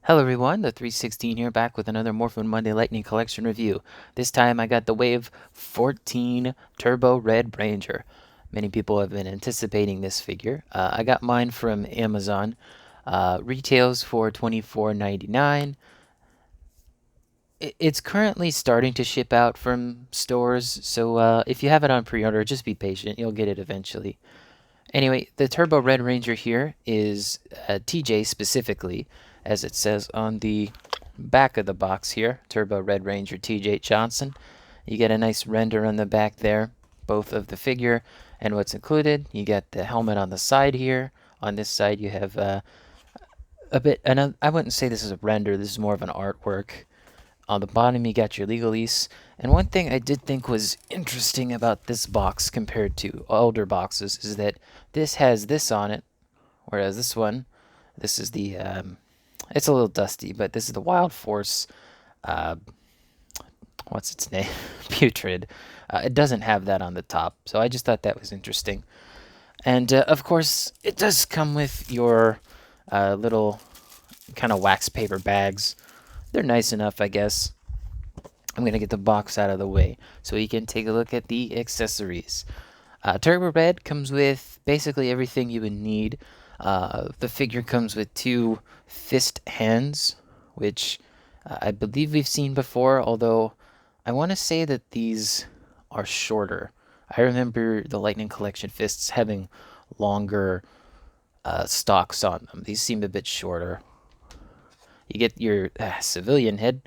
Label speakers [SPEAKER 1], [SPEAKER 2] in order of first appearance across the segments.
[SPEAKER 1] Hello everyone, the 316 here, back with another Morphin Monday Lightning Collection review. This time I got the Wave 14 Turbo Red Ranger. Many people have been anticipating this figure. I got mine from Amazon. Retails for $24.99. It's currently starting to ship out from stores, so if you have it on pre-order, just be patient. You'll get it eventually. Anyway, the Turbo Red Ranger here is TJ specifically, as it says on the back of the box here. Turbo Red Ranger TJ Johnson. You get a nice render on the back there, both of the figure and what's included. You get the helmet on the side here. On this side, you have a bit, and I wouldn't say this is a render, this is more of an artwork. On the bottom, you got your legalese. And one thing I did think was interesting about this box compared to older boxes is that this has this on it, whereas this is the, it's a little dusty, but this is the Wild Force, uh, what's its name? Putrid. It doesn't have that on the top, so I just thought that was interesting. And of course, it does come with your little kind of wax paper bags. They're nice enough, I guess. I'm going to get the box out of the way so you can take a look at the accessories. Turbo Red comes with basically everything you would need. The figure comes with two fist hands, which I believe we've seen before, although I want to say that these are shorter. I remember the Lightning Collection fists having longer stalks on them. These seem a bit shorter. You get your civilian head,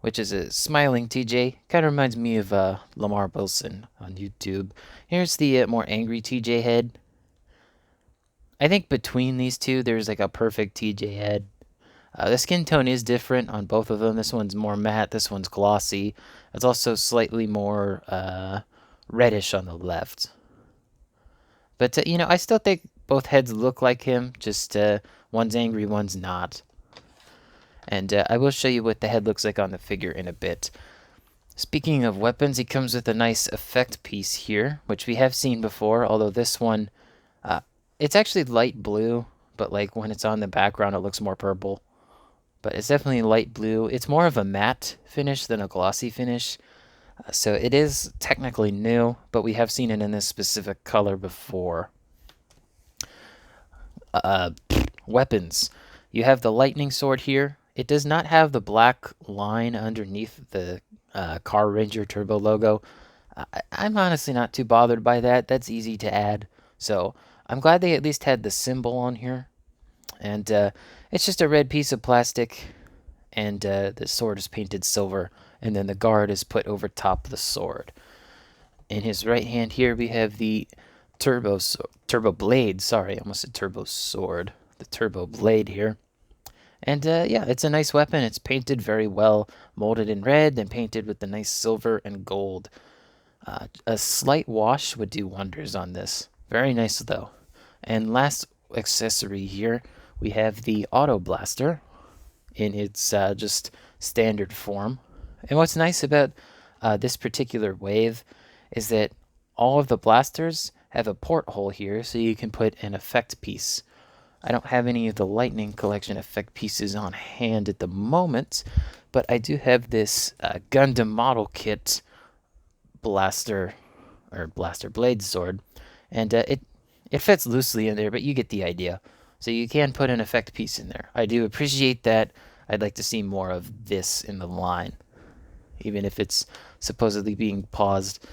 [SPEAKER 1] which is a smiling TJ. Kind of reminds me of Lamar Wilson on YouTube. Here's the more angry TJ head. I think between these two, there's like a perfect TJ head. The skin tone is different on both of them. This one's more matte, this one's glossy. It's also slightly more reddish on the left. But, I still think both heads look like him, just one's angry, one's not. And I will show you what the head looks like on the figure in a bit. Speaking of weapons, he comes with a nice effect piece here, which we have seen before, although this one, it's actually light blue, but like when it's on the background, it looks more purple. But it's definitely light blue. It's more of a matte finish than a glossy finish. So it is technically new, but we have seen it in this specific color before. Uh, Weapons. You have the lightning sword here. It does not have the black line underneath the Car Ranger Turbo logo. I'm honestly not too bothered by that. That's easy to add. So I'm glad they at least had the symbol on here. And it's just a red piece of plastic, and the sword is painted silver, and then the guard is put over top of the sword. In his right hand here, we have the turbo blade. Sorry, I almost said turbo sword. The turbo blade here. And yeah, it's a nice weapon. It's painted very well, molded in red and painted with the nice silver and gold. A slight wash would do wonders on this. Very nice though. And last accessory here, we have the Auto Blaster in its just standard form. And what's nice about this particular wave is that all of the blasters have a porthole here, so you can put an effect piece. I don't have any of the Lightning Collection effect pieces on hand at the moment, but I do have this Gundam model kit blaster blade sword, and it fits loosely in there, but you get the idea. So you can put an effect piece in there. I do appreciate that. I'd like to see more of this in the line, even if it's supposedly being paused.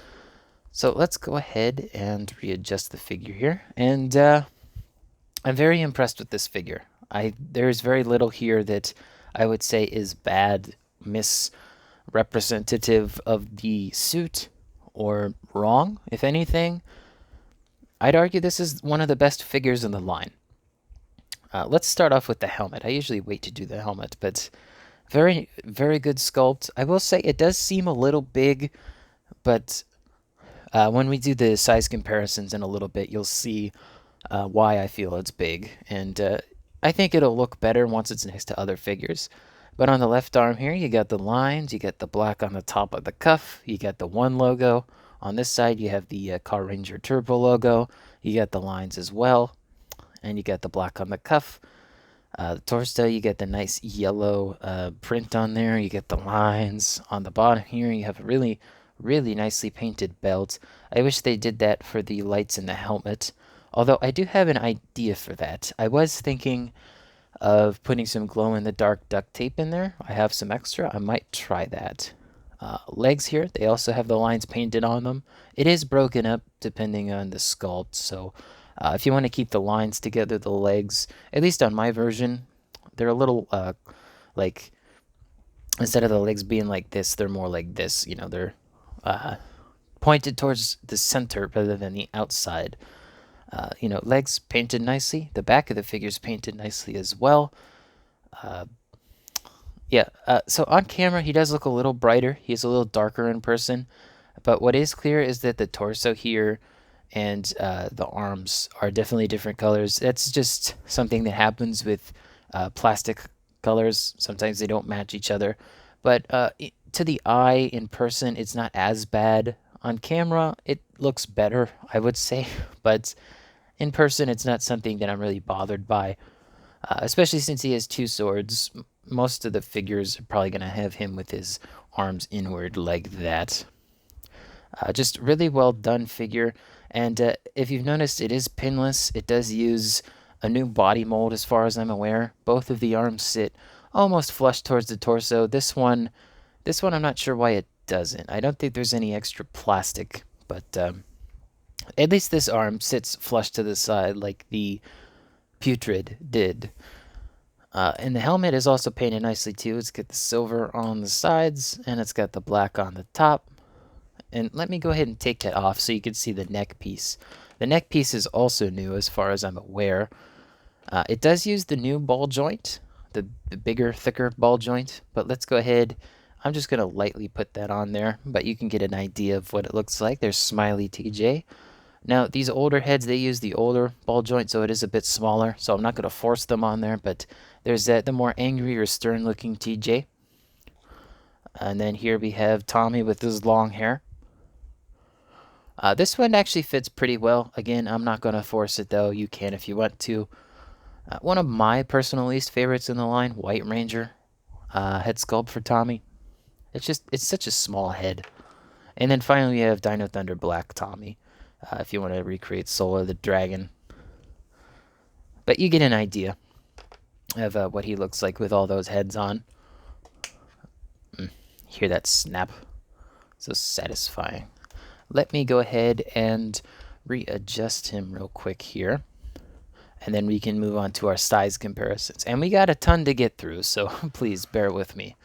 [SPEAKER 1] So let's go ahead and readjust the figure here, and I'm very impressed with this figure. There's very little here that I would say is bad, misrepresentative of the suit, or wrong, if anything. I'd argue this is one of the best figures in the line. Let's start off with the helmet. I usually wait to do the helmet, but very, very good sculpt. I will say it does seem a little big, but when we do the size comparisons in a little bit, you'll see why I feel it's big. And I think it'll look better once it's next to other figures. But on the left arm here, you got the lines, you got the black on the top of the cuff, you got the one logo. On this side, you have the Car Ranger Turbo logo. You got the lines as well, and you got the black on the cuff. The torso, you get the nice yellow print on there. You get the lines on the bottom here. You have a really, really nicely painted belt. I wish they did that for the lights in the helmet. Although I do have an idea for that. I was thinking of putting some glow-in-the-dark duct tape in there. I have some extra. I might try that. Legs here, they also have the lines painted on them. It is broken up depending on the sculpt, so if you want to keep the lines together, the legs, at least on my version, they're a little like, instead of the legs being like this, they're more like this. You know, they're pointed towards the center rather than the outside. You know, legs painted nicely. The back of the figure's painted nicely as well. Yeah, so on camera, he does look a little brighter. He's a little darker in person. But what is clear is that the torso here and the arms are definitely different colors. That's just something that happens with plastic colors. Sometimes they don't match each other. But to the eye in person, it's not as bad. On camera, it looks better, I would say. But in person, it's not something that I'm really bothered by, especially since he has two swords. Most of the figures are probably going to have him with his arms inward like that. Just really well done figure. And if you've noticed, it is pinless. It does use a new body mold as far as I'm aware. Both of the arms sit almost flush towards the torso. This one I'm not sure why it doesn't. I don't think there's any extra plastic, but at least this arm sits flush to the side like the Putrid did. And the helmet is also painted nicely too. It's got the silver on the sides and it's got the black on the top. And let me go ahead and take that off so you can see the neck piece. The neck piece is also new as far as I'm aware. It does use the new ball joint, the bigger, thicker ball joint. But let's go ahead. I'm just going to lightly put that on there, but you can get an idea of what it looks like. There's Smiley TJ. Now, these older heads, they use the older ball joint, so it is a bit smaller. So I'm not going to force them on there, but there's the more angry or stern-looking TJ. And then here we have Tommy with his long hair. This one actually fits pretty well. Again, I'm not going to force it, though. You can if you want to. One of my personal least favorites in the line, White Ranger head sculpt for Tommy. It's such a small head. And then finally, we have Dino Thunder Black Tommy, if you want to recreate Solar the Dragon. But you get an idea of what he looks like with all those heads on. Hear that snap? So satisfying. Let me go ahead and readjust him real quick here. And then we can move on to our size comparisons. And we got a ton to get through, so please bear with me.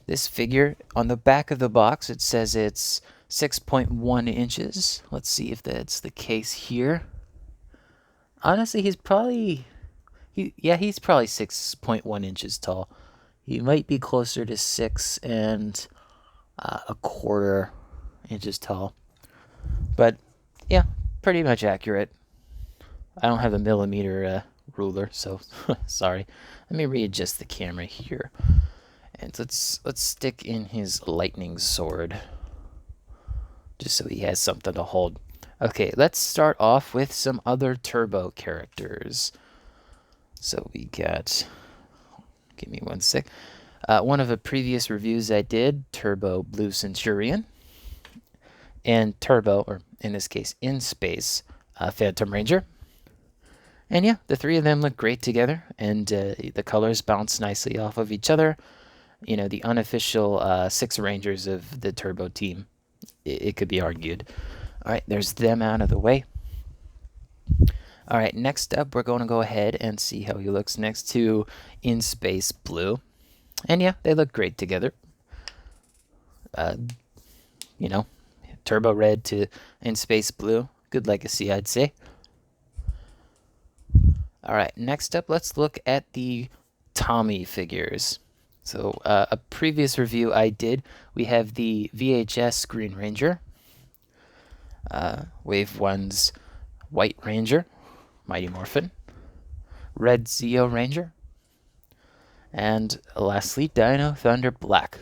[SPEAKER 1] This figure, on the back of the box, it says it's 6.1 inches. Let's see if that's the case here. Honestly, he's probably 6.1 inches tall. He might be closer to 6 and a quarter inches tall. But yeah, pretty much accurate. I don't have a millimeter ruler, so sorry. Let me readjust the camera here. And let's stick in his lightning sword, just so he has something to hold. Okay, let's start off with some other Turbo characters. So we got, give me one sec. One of the previous reviews I did, Turbo Blue Centurion, and Turbo, or in this case, In Space, Phantom Ranger. And yeah, the three of them look great together, and the colors bounce nicely off of each other. You know, the unofficial 6 Rangers of the Turbo team, it could be argued. All right, there's them out of the way. All right, next up, we're going to go ahead and see how he looks next to In Space Blue. And yeah, they look great together. You know, Turbo Red to In Space Blue. Good legacy, I'd say. All right, next up, let's look at the Tommy figures. So a previous review I did, we have the VHS Green Ranger, Wave 1's White Ranger, Mighty Morphin, Red Zeo Ranger, and lastly, Dino Thunder Black.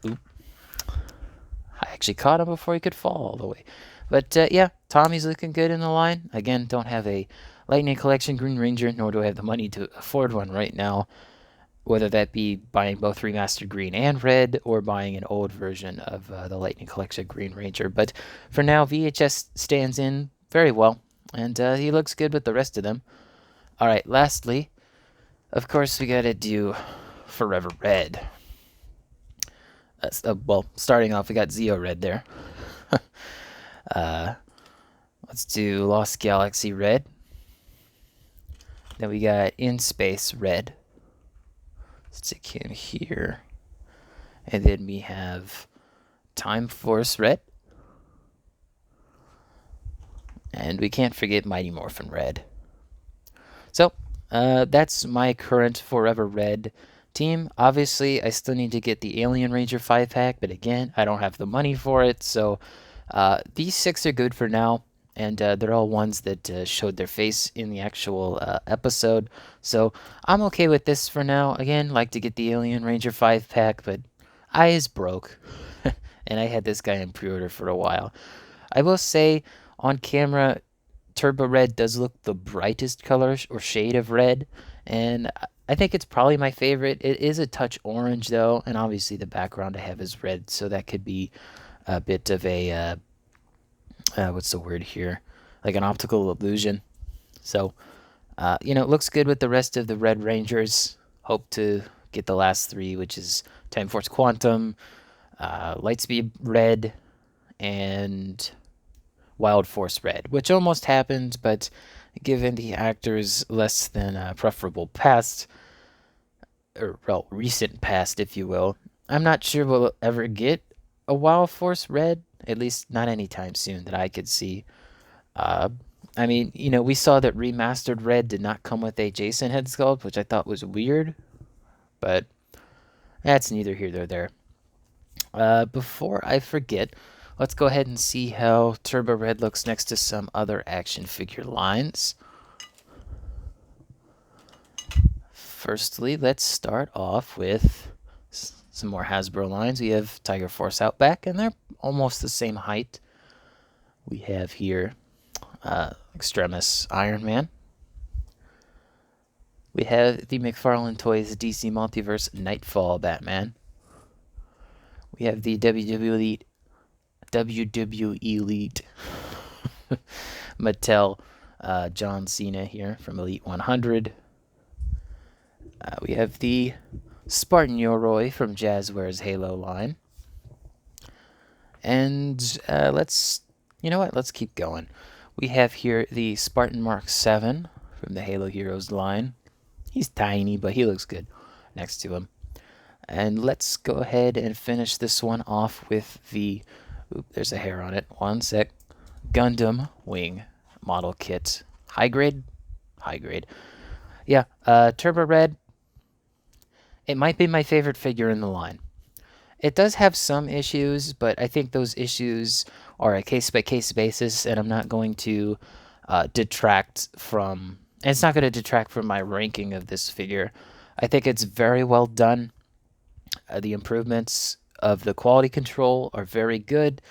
[SPEAKER 1] I actually caught him before he could fall all the way. But yeah, Tommy's looking good in the line. Again, don't have a Lightning Collection Green Ranger, nor do I have the money to afford one right now, whether that be buying both Remastered Green and Red or buying an old version of the Lightning Collection Green Ranger. But for now, VHS stands in very well, and he looks good with the rest of them. Alright, lastly, of course, we gotta do Forever Red. Well, starting off, we got Zeo Red there. Let's do Lost Galaxy Red. Then we got In Space Red. Stick him here. And then we have Time Force Red. And we can't forget Mighty Morphin Red. So, that's my current Forever Red team. Obviously, I still need to get the Alien Ranger 5-pack, but again, I don't have the money for it, so these 6 are good for now, and they're all ones that showed their face in the actual episode, so I'm okay with this for now. Again, like to get the Alien Ranger 5-pack, but I is broke, and I had this guy in pre-order for a while. I will say, on camera, Turbo Red does look the brightest color or shade of red, and I think it's probably my favorite. It is a touch orange though, and obviously the background I have is red, so that could be a bit of a what's the word here? Like an optical illusion. So, you know, it looks good with the rest of the Red Rangers. Hope to get the last 3, which is Time Force Quantum, Lightspeed Red, and Wild Force Red, which almost happened, but given the actor's less than preferable past, or well, recent past, if you will, I'm not sure we'll ever get a Wild Force Red, at least not anytime soon that I could see. I mean, you know, we saw that Remastered Red did not come with a Jason head sculpt, which I thought was weird, but that's neither here nor there. Before I forget, let's go ahead and see how Turbo Red looks next to some other action figure lines. Firstly, let's start off with some more Hasbro lines. We have Tiger Force Outback, and they're almost the same height. We have here Extremis Iron Man. We have the McFarlane Toys DC Multiverse Nightfall Batman. We have the WWE Elite Mattel John Cena here from Elite 100. We have the Spartan Yoroi from Jazzware's Halo line. And you know what? Let's keep going. We have here the Spartan Mark 7 from the Halo Heroes line. He's tiny, but he looks good next to him. And let's go ahead and finish this one off with the, there's a hair on it, one sec, Gundam Wing model kit. High grade? High grade. Yeah, Turbo Red, it might be my favorite figure in the line. It does have some issues, but I think those issues are a case-by-case basis, and I'm not going to detract from, and it's not going to detract from my ranking of this figure. I think it's very well done. The improvements of the quality control are very good.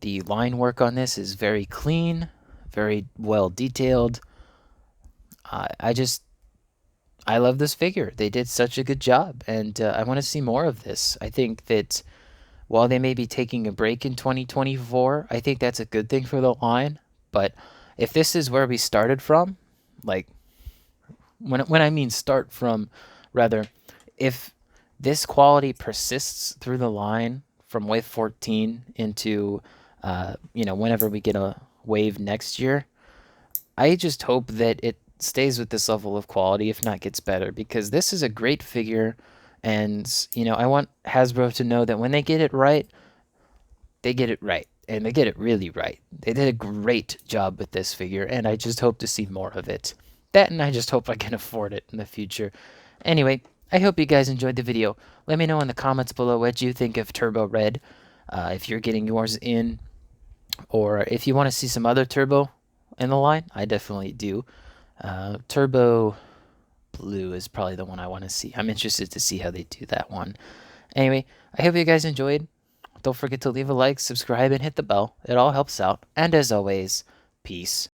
[SPEAKER 1] The line work on this is very clean, very well detailed. I love this figure. They did such a good job, and I want to see more of this. I think that while they may be taking a break in 2024, I think that's a good thing for the line. But if this is where we started from, like, when I mean start from, rather, if this quality persists through the line from wave 14 into, you know, whenever we get a wave next year, I just hope that it stays with this level of quality, if not gets better, because this is a great figure, and, you know, I want Hasbro to know that when they get it right, they get it right, and they get it really right. They did a great job with this figure, and I just hope to see more of it. That, and I just hope I can afford it in the future. Anyway, I hope you guys enjoyed the video. Let me know in the comments below what you think of Turbo Red, if you're getting yours in, or if you want to see some other Turbo in the line. I definitely do. Turbo Blue is probably the one I want to see. I'm interested to see how they do that one. Anyway, I hope you guys enjoyed. Don't forget to leave a like, subscribe, and hit the bell. It all helps out. And as always, peace.